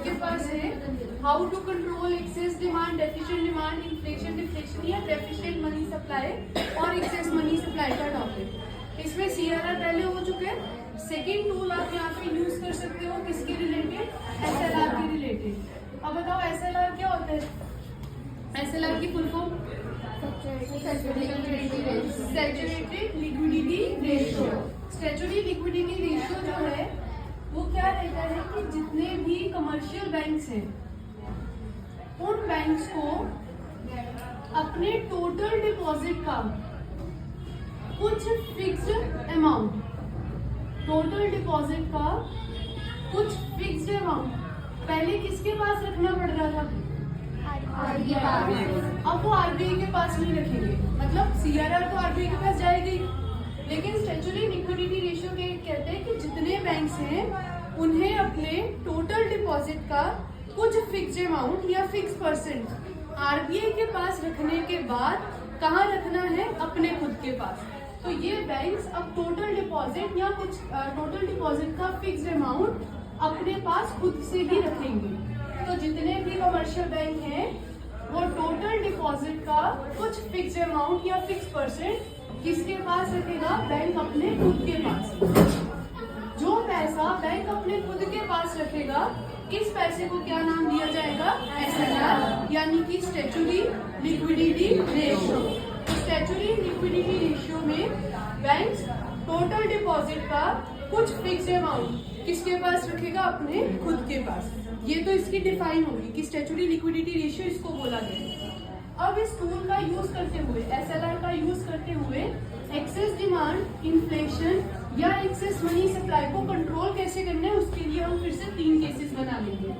आपके पास है how to control excess demand, deficient demand, inflation deflection या डेफिशिएंट मनी सप्लाई और एक्सेस मनी सप्लाई का टॉपिक। इसमें सीआरआर पहले हो चुके हैं। सेकेंड टूल आप यहाँ पे यूज कर सकते हो किसके रिलेटेड, एसएलआर के रिलेटेड। अब बताओ एसएलआर क्या होता है? एसएलआर की full form saturated liquidity ratio. Statutory liquidity ratio जो है वो क्या रहता है कि जितने भी कमर्शियल बैंक्स हैं उन बैंक्स को अपने टोटल डिपॉजिट का कुछ फिक्स्ड अमाउंट, टोटल डिपॉजिट का कुछ फिक्स्ड अमाउंट पहले किसके पास रखना पड़ रहा था? अब वो आरबीआई के पास नहीं रखेंगे, मतलब सीआरआर तो आरबीआई के पास जाएगी, लेकिन स्टैट्यूटरी लिक्विडिटी रेशियो के कहते हैं कि जितने बैंक्स हैं उन्हें अपने टोटल डिपॉजिट का कुछ फिक्स अमाउंट या फिक्स परसेंट आरबीआई के पास रखने के बाद कहाँ रखना है? अपने खुद के पास। तो ये बैंक्स अब टोटल डिपॉजिट या कुछ टोटल डिपॉजिट का फिक्स अमाउंट अपने पास खुद से ही रखेंगे। तो जितने भी कमर्शियल बैंक हैं वो टोटल डिपॉजिट का कुछ फिक्स अमाउंट या फिक्स परसेंट किसके पास रखेगा? बैंक अपने खुद के पास। जो पैसा बैंक अपने खुद के पास रखेगा इस पैसे को क्या नाम दिया जाएगा? एसएलआर, यानी कि statutory liquidity ratio. Statutory liquidity ratio में बैंक्स टोटल डिपॉजिट का कुछ फिक्स अमाउंट किसके पास रखेगा? अपने खुद के पास। ये तो इसकी डिफाइन होगी कि स्टैट्यूटरी लिक्विडिटी रेशियो इसको बोला गया। अब इस टूल का यूज करते हुए, एसएलआर का यूज करते हुए एक्सेस डिमांड, इन्फ्लेशन या एक्सेस मनी सप्लाई को कंट्रोल कैसे करना है उसके लिए हम फिर से 3 केसेस बना लेंगे।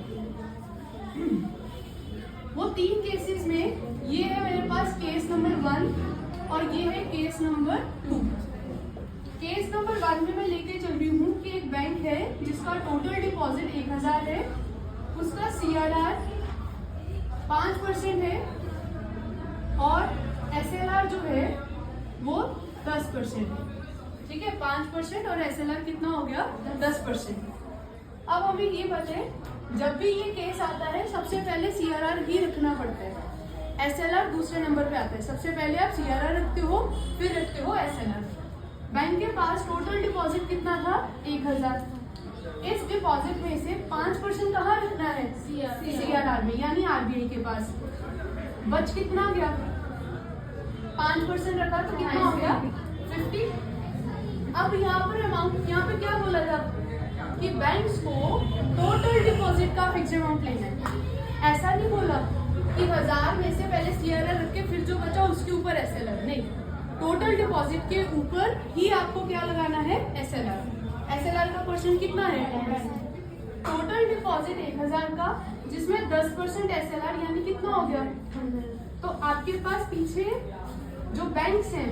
वो 3 केसेस में ये है मेरे पास केस नंबर 1 और ये है केस नंबर 2। केस नंबर 1 में मैं लेके चल रही हूँ कि एक बैंक है जिसका टोटल डिपॉजिट 1000 है, उसका सीआरआर 5% है और एसएलआर जो है वो 10% है। ठीक है, 5% और एसएलआर कितना हो गया? 10%। अब हमें ये बताए, जब भी ये केस आता है सबसे पहले सीआरआर ही रखना पड़ता है, एसएलआर दूसरे नंबर पे आता है। सबसे पहले आप सीआरआर रखते हो, फिर रखते हो एसएलआर। बैंक के पास टोटल डिपॉजिट कितना था? 1000। इस डिपॉजिट में से 5% कहाँ रखना है? सीआरआर में, यानी आरबीआई के पास। बच कितना गया? 5% रखा तो कितना हो गया? 50। अब यहाँ पर अमाउंट, यहाँ पे क्या बोला था कि बैंक्स को टोटल डिपॉजिट का फिक्स अमाउंट लेना है। ऐसा नहीं बोला कि 1000 में से पहले सीआरआर रख के फिर जो बचा उसके ऊपर एसएलआर, नहीं, टोटल डिपॉजिट के ऊपर ही आपको क्या लगाना है? एसएलआर। एसएलआर का पर्सेंट कितना है? टोटल डिपॉजिट 1000 का, जिसमें 10% एसएलआर, यानी कितना हो गया? तो आपके पास पीछे जो बैंक्स हैं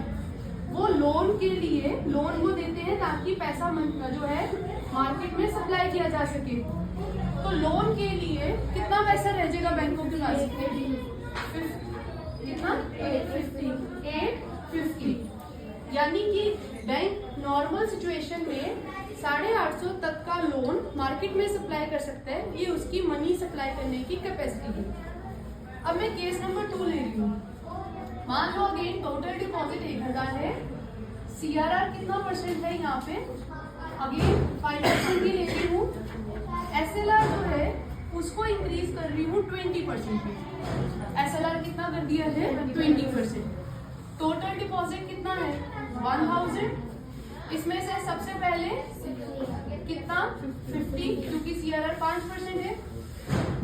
वो लोन के लिए लोन वो देते हैं ताकि पैसा जो है मार्केट में सप्लाई किया जा सके। तो लोन के लिए कितना पैसा रह जाएगा बैंकों के पास? कितना? 850। यानी कि बैंक नॉर्मल सिचुएशन में 850 तक का लोन मार्केट में सप्लाई कर सकता है। ये उसकी मनी सप्लाई करने की कैपेसिटी है। अब मैं केस नंबर 2 ले रही हूँ। मान लो अगेन टोटल डिपॉजिट 1000 है, सीआरआर कितना परसेंट है यहाँ पे? अगेन 5% ही लेती हूँ। एसएलआर जो है उसको इंक्रीज कर रही हूँ 20% पे। एसएलआर कितना कर दिया है? 20%। टोटल डिपॉजिट कितना है? 1000। इसमें से सबसे पहले कितना? 50, क्योंकि सीआरआर 5% है।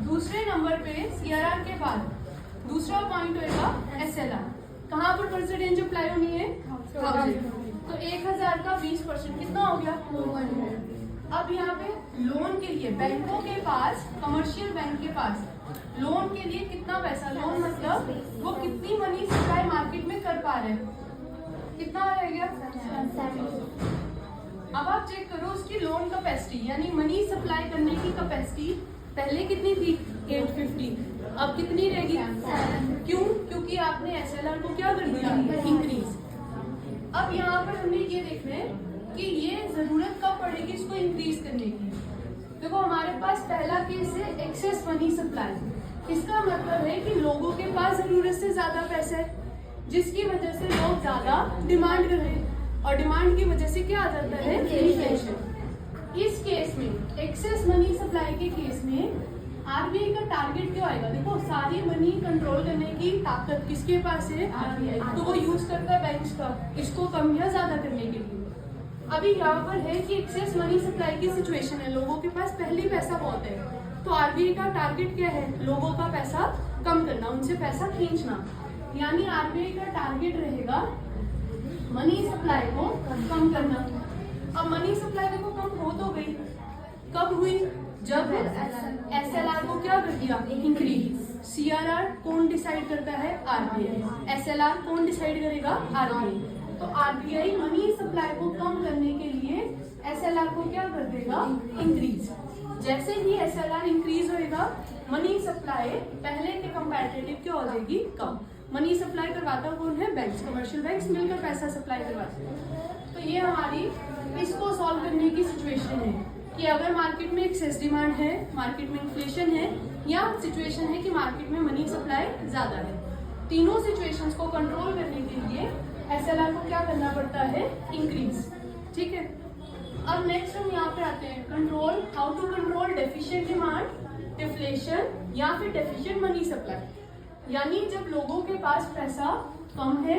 दूसरे नंबर पे सीआरआर के बाद दूसरा पॉइंट होगा एसएलआर। कहाँ पर परसेंटेज अप्लाई होनी है? 1000। तो 1000 का 20% कितना हो गया? 400। अब यहाँ पे लोन के लिए बैंकों के पास, कमर्शियल बैंक के पास लोन के लिए कितना पैसा? लोन मतलब वो कितनी मनी सप्लाई मार्केट में कर पा रहे हैं। कितना रह गया? 70। अब आप चेक करो उसकी लोन कैपेसिटी, यानी मनी सप्लाई करने की कैपेसिटी पहले कितनी थी? 850। अब कितनी रहेगी? 7। क्यों? क्योंकि आपने एसएलआर को क्या कर दिया? इंक्रीज। अब यहाँ पर हमें ये देखना है कि ये जरूरत कब पड़ेगी इसको इंक्रीज करने की। देखो हमारे पास पहला केस है एक्सेस मनी सप्लाई। इसका मतलब है कि लोगों के पास जरूरत से ज्यादा पैसा है, जिसकी वजह से लोग ज्यादा डिमांड कर रहे हैं, और डिमांड की वजह से क्या आ जाता है, इन्फ्लेशन। इस केस में एक्सेस मनी सप्लाई के केस में आरबीआई का टारगेट क्या आएगा? देखो सारी मनी कंट्रोल करने की ताकत किसके पास है, आरबीआई। तो वो यूज करता है बैंक्स का, इसको कम या ज्यादा करने के लिए। अभी यहाँ पर है कि एक्सेस मनी सप्लाई की सिचुएशन है, लोगों के पास पहले ही पैसा बहुत है, तो आरबीआई का टारगेट क्या है, लोगों का पैसा कम करना, उनसे पैसा खींचना। यानी आरबीआई का टारगेट रहेगा मनी सप्लाई को कम करना। अब मनी सप्लाई देखो कम हो तो गई, कब हुई, जब एसएलआर को क्या कर दिया, इंक्रीज। सीआरआर कौन डिसाइड करता है, आरबीआई। एसएलआर कौन डिसाइड करेगा, आरबीआई। तो आरबीआई मनी सप्लाई को कम करने के लिए एसएलआर को क्या कर देगा, इंक्रीज। जैसे ही एसएलआर इंक्रीज होएगा, मनी सप्लाई पहले के कंपैरेटिव क्या हो जाएगी, कम। मनी सप्लाई करवाता कौन है, बैंक्स, कमर्शियल बैंक्स मिलकर पैसा सप्लाई करवाते हैं। तो ये हमारी इसको सॉल्व करने की सिचुएशन है कि अगर मार्केट में एक्सेस डिमांड है, मार्केट में इन्फ्लेशन है, या सिचुएशन है कि मार्केट में मनी सप्लाई ज्यादा है। तीनों सिचुएशंस को कंट्रोल करने के लिए एसएलआर को क्या करना पड़ता है, इंक्रीज। ठीक है, अब नेक्स्ट हम यहाँ पे आते हैं control, how to control deficient demand, deflation या फिर डेफिशिएंट मनी सप्लाई। यानी जब लोगों के पास पैसा कम है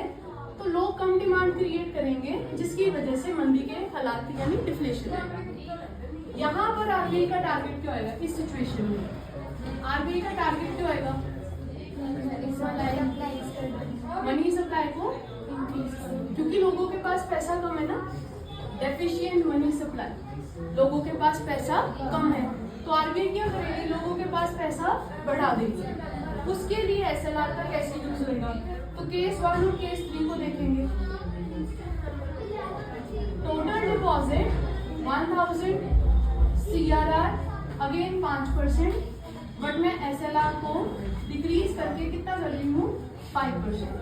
तो लोग कम डिमांड क्रिएट करेंगे, जिसकी वजह से मंदी के हालात यानी डिफ्लेशन आएगा। यहाँ पर आरबीआई का टारगेट क्या होगा, इस सिचुएशन में आरबीआई का टारगेट क्या होगा, मनी सप्लाई को, क्योंकि लोगों के पास पैसा कम है ना, डेफिशिएंट मनी सप्लाई, लोगों के पास पैसा कम है, तो आरबीआई क्या करेगी, लोगों के पास पैसा बढ़ा देगी। उसके लिए एसएलआर का कैसे यूज होगा, तो केस 1 और केस 3 को देखेंगे। Total deposit 1000, CRR again 5%, but मैं एसएलआर को डिक्रीज करके कितना कर रही हूँ, 5%।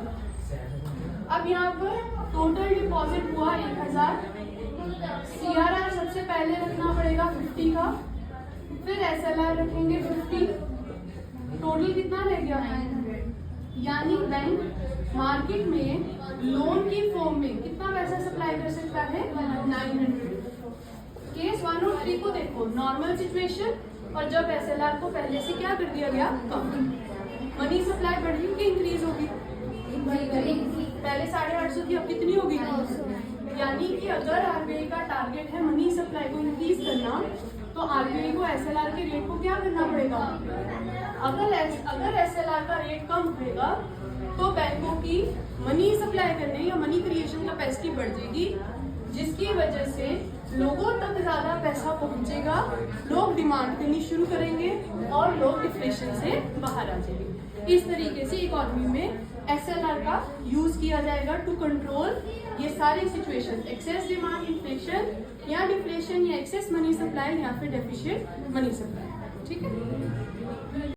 अब यहाँ पर टोटल डिपॉजिट हुआ 1000, सीआरआर सबसे पहले रखना पड़ेगा 50 का, फिर एसएलआर रखेंगे 50, टोटल कितना रह गया, 900। यानी बैंक मार्केट में लोन की फॉर्म में कितना पैसा सप्लाई कर सकता है, 900। केस 1 और 3 को देखो, नॉर्मल सिचुएशन, और जब एसएलआर को पहले से क्या कर दिया गया, कम। मनी सप्लाई बढ़ी कि इंक्रीज होगी, पहले 850 थी, अब कितनी होगी, यानी कि अगर आरबीआई का टारगेट है मनी सप्लाई को इंक्रीज करना, तो आरबीआई को एसएलआर के रेट को क्या करना पड़ेगा, अगर एसएलआर का रेट कम होगा तो बैंकों की मनी सप्लाई करने या मनी क्रिएशन कैपेसिटी बढ़ जाएगी, जिसकी वजह से लोगों तक ज्यादा पैसा पहुंचेगा, लोग डिमांड करनी शुरू करेंगे और लोग डिफ्लेशन से बाहर आ जाएंगे। इस तरीके से इकोनॉमी में एसएलआर का यूज किया जाएगा टू कंट्रोल ये सारी सिचुएशन, एक्सेस डिमांड, इन्फ्लेशन या डिफ्लेशन, या एक्सेस मनी सप्लाई या फिर डेफिशिएंट मनी सप्लाई। ठीक है।